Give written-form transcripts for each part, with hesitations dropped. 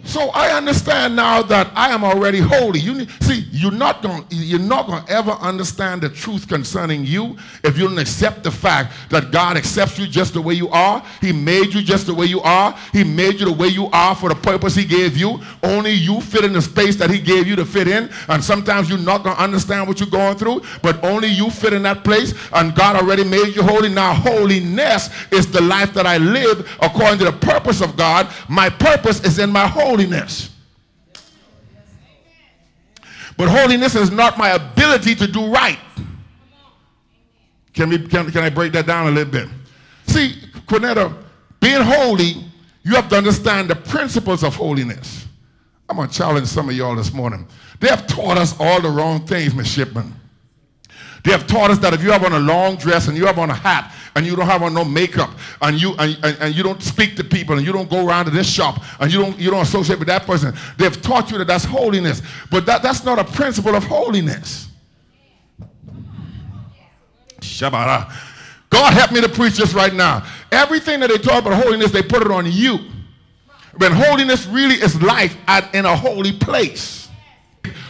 So I understand now that I am already holy. You're not going to ever understand the truth concerning you if you don't accept the fact that God accepts you just the way you are. He made you just the way you are. He made you the way you are for the purpose he gave you. Only you fit in the space that he gave you to fit in. And sometimes you're not going to understand what you're going through, but only you fit in that place. And God already made you holy. Now holiness is the life that I live according to the purpose of God. My purpose is in my holiness. But holiness is not my ability to do right. Can I break that down a little bit? See, Cornetta, being holy, you have to understand the principles of holiness. I'm going to challenge some of y'all this morning. They have taught us all the wrong things, Miss Shipman. They have taught us that if you have on a long dress and you have on a hat and you don't have on no makeup and you don't speak to people and you don't go around to this shop and you don't associate with that person, they've taught you that that's holiness. But that's not a principle of holiness. Shabbat. God help me to preach this right now. Everything that they talk about holiness, they put it on you. When holiness really is life in a holy place.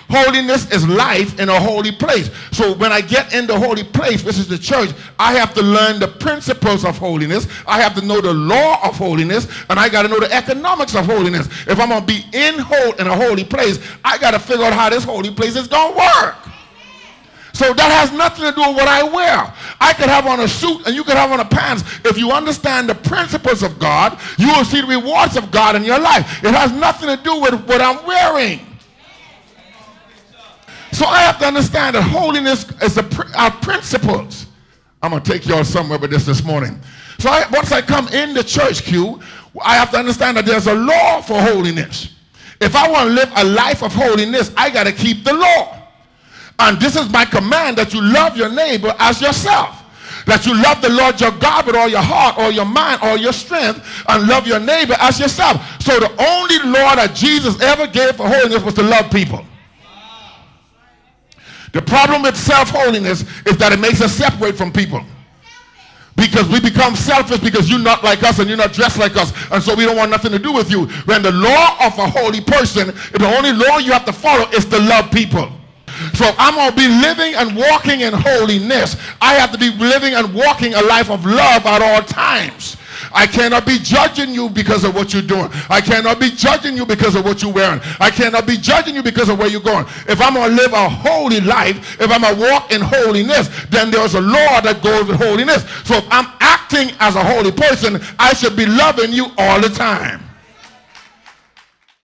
Holiness is life in a holy place. So when I get in the holy place, which is the church, I have to learn the principles of holiness. I have to know the law of holiness, and I got to know the economics of holiness. If I'm going to be in a holy place, I got to figure out how this holy place is going to work. So that has nothing to do with what I wear. I could have on a suit and you could have on a pants. If you understand the principles of God, you will see the rewards of God in your life. It has nothing to do with what I'm wearing. So I have to understand that holiness is our principles. I'm going to take y'all somewhere with this morning. So once I come in the church queue, I have to understand that there's a law for holiness. If I want to live a life of holiness, I got to keep the law. And this is my command, that you love your neighbor as yourself. That you love the Lord your God with all your heart, all your mind, all your strength, and love your neighbor as yourself. So the only law that Jesus ever gave for holiness was to love people. The problem with self-holiness is that it makes us separate from people. Because we become selfish because you're not like us and you're not dressed like us. And so we don't want nothing to do with you. When the law of a holy person, the only law you have to follow is to love people. So if I'm going to be living and walking in holiness, I have to be living and walking a life of love at all times. I cannot be judging you because of what you're doing. I cannot be judging you because of what you're wearing. I cannot be judging you because of where you're going. If I'm going to live a holy life, if I'm going to walk in holiness, then there's a law that goes with holiness. So if I'm acting as a holy person, I should be loving you all the time.